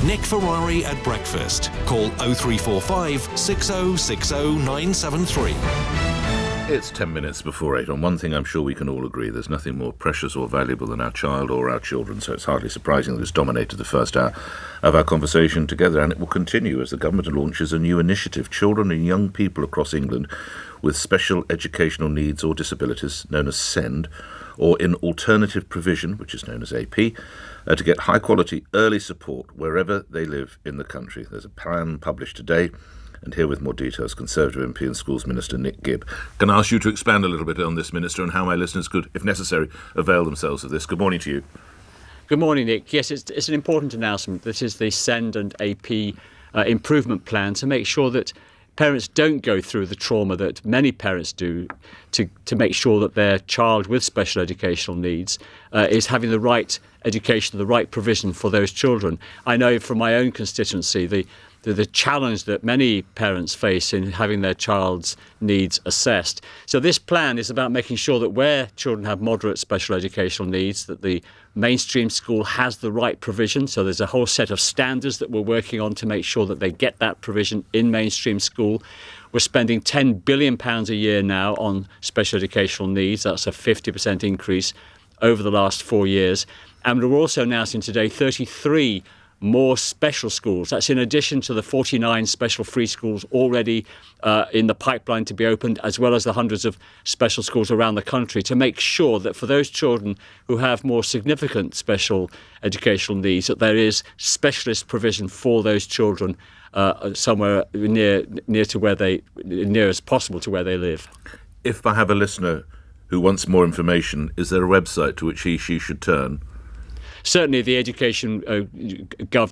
Nick Ferrari at breakfast. Call 0345 6060 973. It's 10 minutes before 8. On one thing I'm sure we can all agree, there's nothing more precious or valuable than our child or our children, so it's hardly surprising that it's dominated the first hour of our conversation together, and it will continue as the government launches a new initiative. Children and young people across England with special educational needs or disabilities, known as SEND, or in alternative provision, which is known as AP, to get high-quality early support wherever they live in the country. There's a plan published today. And here with more details, Conservative MP and Schools Minister Nick Gibb. Can I ask you to expand a little bit on this, Minister, and how my listeners could, if necessary, avail themselves of this? Good morning to you. Good morning, Nick. Yes, it's an important announcement. This is the SEND and AP improvement plan to make sure that parents don't go through the trauma that many parents do to make sure that their child with special educational needs is having the right education, the right provision for those children. I know from my own constituency the challenge that many parents face in having their child's needs assessed. So this plan is about making sure that where children have moderate special educational needs, that the mainstream school has the right provision. So there's a whole set of standards that we're working on to make sure that they get that provision in mainstream school. We're spending £10 billion a year now on special educational needs. That's a 50% increase over the last 4 years. And we're also announcing today 33 more special schools. That's in addition to the 49 special free schools already in the pipeline to be opened, as well as the hundreds of special schools around the country, to make sure that for those children who have more significant special educational needs, that there is specialist provision for those children somewhere near as possible to where they live. If I have a listener who wants more information, is there a website to which she should turn? Certainly the education.gov.uk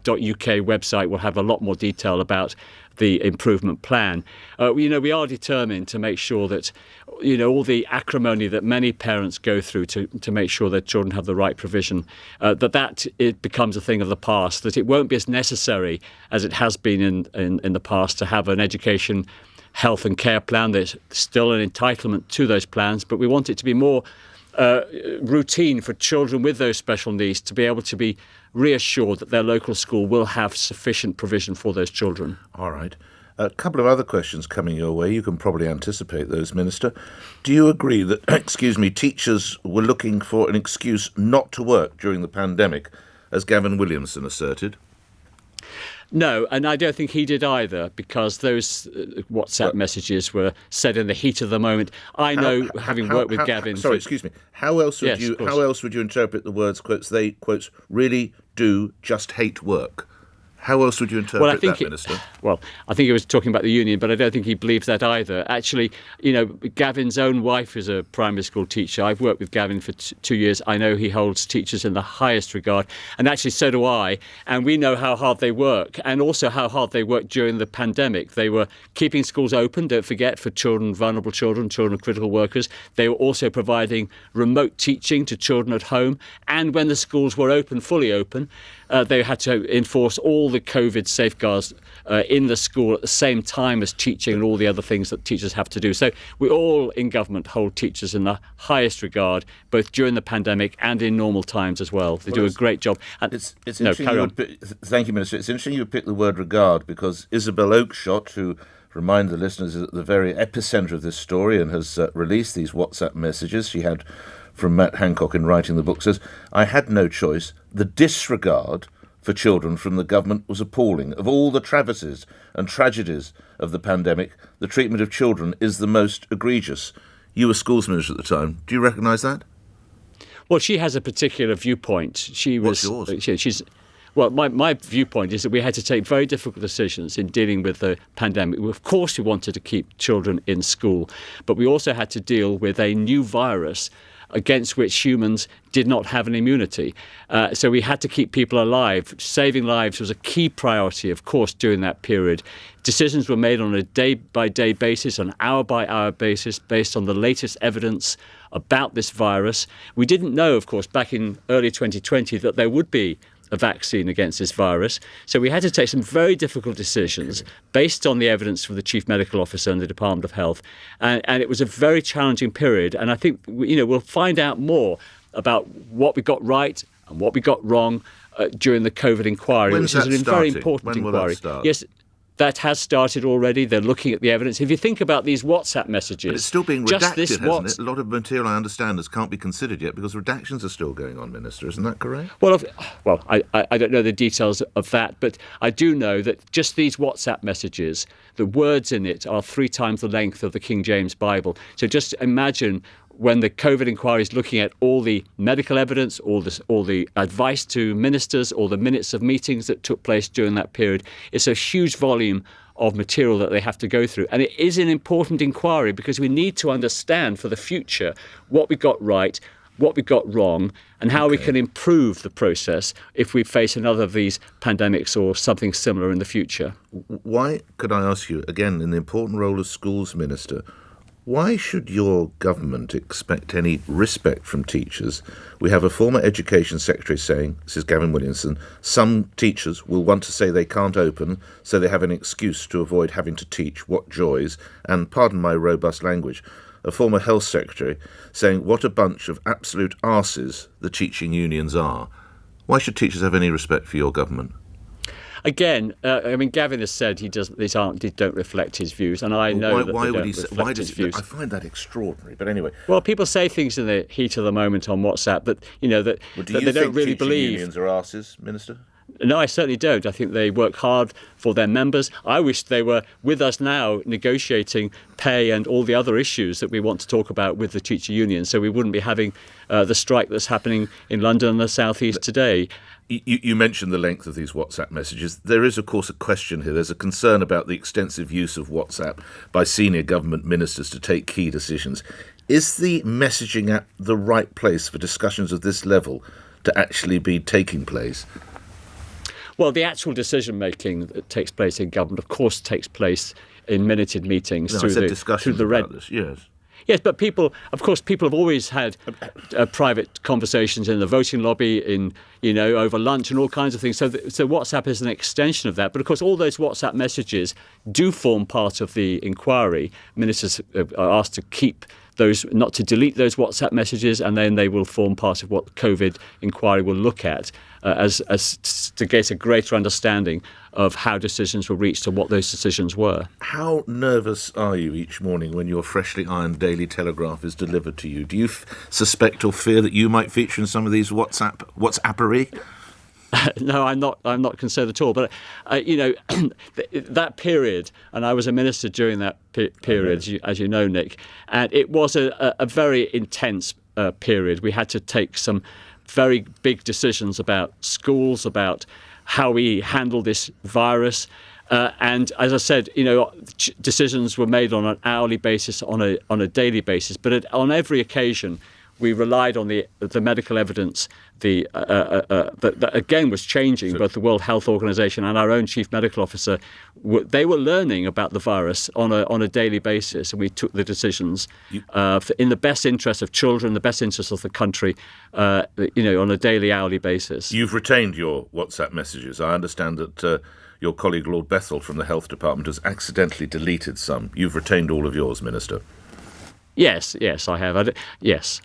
website will have a lot more detail about the improvement plan. We are determined to make sure that, all the acrimony that many parents go through to make sure their children have the right provision, that it becomes a thing of the past, that it won't be as necessary as it has been in the past to have an education, health and care plan. There's still an entitlement to those plans, but we want it to be more routine for children with those special needs to be able to be reassured that their local school will have sufficient provision for those children. All right. A couple of other questions coming your way. You can probably anticipate those, Minister. Do you agree that, teachers were looking for an excuse not to work during the pandemic, as Gavin Williamson asserted? No, and I don't think he did either, because those WhatsApp messages were said in the heat of the moment. Having worked with Gavin... How else would you interpret the words, quotes, they, quotes, really do just hate work? How else would you interpret that, Minister? I think he was talking about the union, but I don't think he believes that either. Actually, Gavin's own wife is a primary school teacher. I've worked with Gavin for 2 years. I know he holds teachers in the highest regard, and actually so do I. And we know how hard they work, and also how hard they worked during the pandemic. They were keeping schools open, don't forget, for children, vulnerable children of critical workers. They were also providing remote teaching to children at home. And when the schools were open, fully open, they had to enforce all the COVID safeguards in the school at the same time as teaching and all the other things that teachers have to do. So we all in government hold teachers in the highest regard, both during the pandemic and in normal times as well. They do a great job. And it's interesting. Thank you, Minister. It's interesting you picked the word regard, because Isabel Oakeshott, who, remind the listeners, is at the very epicentre of this story and has released these WhatsApp messages she had from Matt Hancock in writing the book, says, "I had no choice. The disregard for children from the government was appalling. Of all the traverses and tragedies of the pandemic, the treatment of children is the most egregious." You were schools minister at the time. Do you recognise that? Well, she has a particular viewpoint. What's yours? My viewpoint is that we had to take very difficult decisions in dealing with the pandemic. Of course, we wanted to keep children in school, but we also had to deal with a new virus against which humans did not have an immunity. So we had to keep people alive. Saving lives was a key priority, of course, during that period. Decisions were made on a day-by-day basis, an hour-by-hour basis, based on the latest evidence about this virus. We didn't know, of course, back in early 2020 that there would be a vaccine against this virus. So we had to take some very difficult decisions based on the evidence from the Chief Medical Officer and the Department of Health. And it was a very challenging period. And I think, we'll find out more about what we got right and what we got wrong during the COVID inquiry, When's which is that a very starting? important When will inquiry. that start? Yes, that has started already. They're looking at the evidence. If you think about these WhatsApp messages, But it's still being just redacted, this hasn't it? A lot of material, I understand, can't be considered yet because redactions are still going on, Minister. Isn't that correct? Well, I don't know the details of that, but I do know that just these WhatsApp messages, the words in it are 3 times the length of the King James Bible. So just imagine when the COVID inquiry is looking at all the medical evidence, all the advice to ministers, all the minutes of meetings that took place during that period. It's a huge volume of material that they have to go through. And it is an important inquiry because we need to understand for the future what we got right, what we got wrong, and how we can improve the process if we face another of these pandemics or something similar in the future. Why, could I ask you, again, in the important role of schools minister, why should your government expect any respect from teachers? We have a former education secretary saying, this is Gavin Williamson, some teachers will want to say they can't open, so they have an excuse to avoid having to teach. What joys. And pardon my robust language, a former health secretary saying, what a bunch of absolute arses the teaching unions are. Why should teachers have any respect for your government? Again, Gavin has said these don't reflect his views, and I know that they don't reflect his views. I find that extraordinary. But anyway, well, people say things in the heat of the moment on WhatsApp that they don't really believe. Unions are arses, Minister? No, I certainly don't. I think they work hard for their members. I wish they were with us now negotiating pay and all the other issues that we want to talk about with the teacher union, so we wouldn't be having the strike that's happening in London and the South East today. You mentioned the length of these WhatsApp messages. There is, of course, a question here. There's a concern about the extensive use of WhatsApp by senior government ministers to take key decisions. Is the messaging app the right place for discussions of this level to actually be taking place? Well, the actual decision-making that takes place in government, of course, takes place in minuted meetings through the red. About this, yes. Yes, but people have always had private conversations in the voting lobby, over lunch and all kinds of things. So WhatsApp is an extension of that. But of course, all those WhatsApp messages do form part of the inquiry. Ministers are asked to keep those, not to delete those WhatsApp messages, and then they will form part of what the COVID inquiry will look at as to get a greater understanding of how decisions were reached and what those decisions were. How nervous are you each morning when your freshly ironed Daily Telegraph is delivered to you? Do you suspect or fear that you might feature in some of these WhatsAppery? No, I'm not concerned at all. But that period, and I was a minister during that period, as you know, Nick, and it was a very intense period. We had to take some very big decisions about schools, about how we handle this virus. And as I said, decisions were made on an hourly basis, on a daily basis. But on every occasion, we relied on the medical evidence that again was changing. Both the World Health Organization and our own chief medical officer, they were learning about the virus on a daily basis, and we took the decisions in the best interest of children, the best interest of the country, on a daily, hourly basis. You've retained your WhatsApp messages. I understand that your colleague Lord Bethell from the Health Department has accidentally deleted some. You've retained all of yours, Minister. Yes, I have. Yes.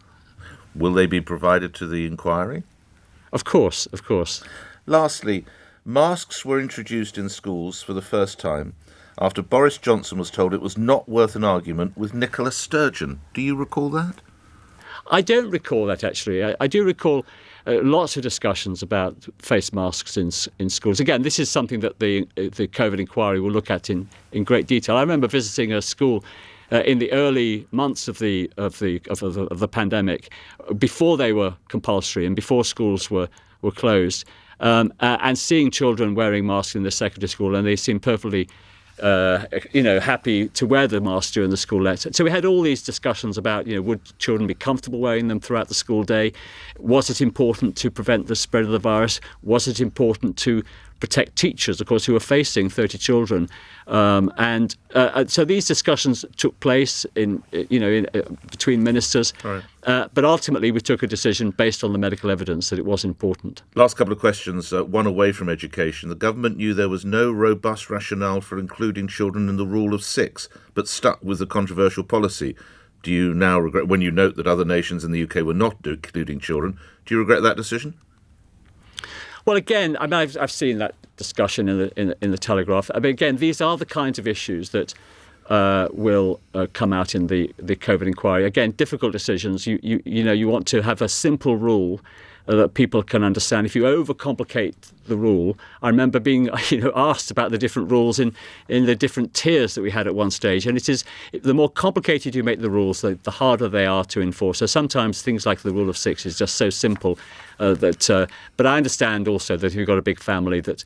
Will they be provided to the inquiry? Of course. Lastly, masks were introduced in schools for the first time after Boris Johnson was told it was not worth an argument with Nicola Sturgeon. Do you recall that? I don't recall that, actually. I do recall lots of discussions about face masks in schools. Again, this is something that the COVID inquiry will look at in great detail. I remember visiting a school in the early months of the pandemic, before they were compulsory and before schools were closed, and seeing children wearing masks in the secondary school, and they seemed perfectly happy to wear the mask during the school lecture. So we had all these discussions about, would children be comfortable wearing them throughout the school day? Was it important to prevent the spread of the virus? Was it important to protect teachers, of course, who were facing 30 children? So these discussions took place between ministers. Right. But ultimately, we took a decision based on the medical evidence that it was important. Last couple of questions, one away from education. The government knew there was no robust rationale for including children in the rule of 6, but stuck with the controversial policy. Do you now regret, when you note that other nations in the UK were not including children, do you regret that decision? Well, again, I mean, I've seen that discussion in the Telegraph. I mean, again, these are the kinds of issues that will come out in the COVID inquiry. Again, difficult decisions. You want to have a simple rule that people can understand. If you overcomplicate the rule, I remember being asked about the different rules in the different tiers that we had at one stage, and it is the more complicated you make the rules, the harder they are to enforce. So sometimes things like the rule of 6 is just so simple but I understand also that if you've got a big family that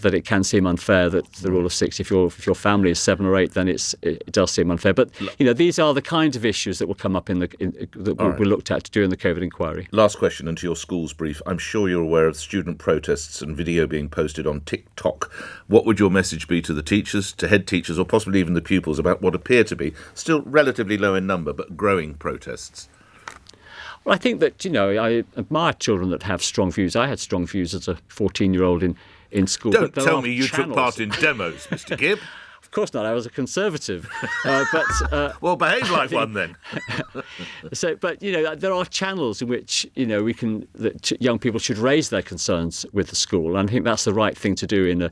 it can seem unfair that the rule of 6, if your family is 7 or 8, then it does seem unfair. But these are the kinds of issues that will come up that will be looked at during the COVID inquiry. Last question into your school's brief. I'm sure you're aware of student protests and video being posted on TikTok. What would your message be to the teachers, to head teachers, or possibly even the pupils about what appear to be still relatively low in number but growing protests? Well, I think that, I admire children that have strong views. I had strong views as a 14-year-old in school. Don't tell me you took part in demos, Mr. Gibb. Of course not. I was a Conservative. Well, behave like one then. But there are channels in which young people should raise their concerns with the school, and I think that's the right thing to do in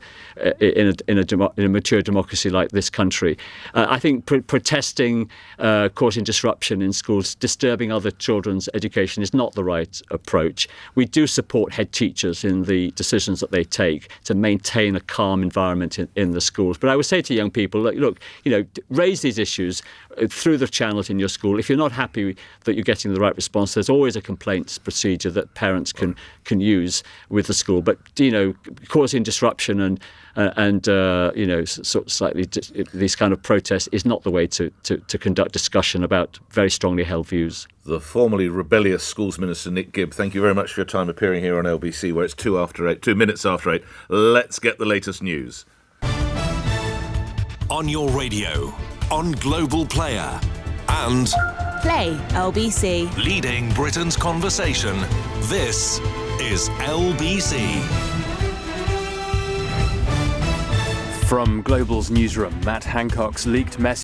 a mature democracy like this country. I think protesting, causing disruption in schools, disturbing other children's education is not the right approach. We do support head teachers in the decisions that they take to maintain a calm environment in the schools. But I would say to young people, look, raise these issues through the channels in your school. If you're not happy that you're getting the right response, there's always a complaints procedure that parents can use with the school. But causing disruption and sort of slightly these kind of protests is not the way to conduct discussion about very strongly held views. The formerly rebellious Schools Minister Nick Gibb, thank you very much for your time appearing here on LBC, where it's 2 minutes after 8. Let's get the latest news. On your radio, on Global Player, and Play LBC. leading Britain's conversation. This is LBC. From Global's newsroom, Matt Hancock's leaked message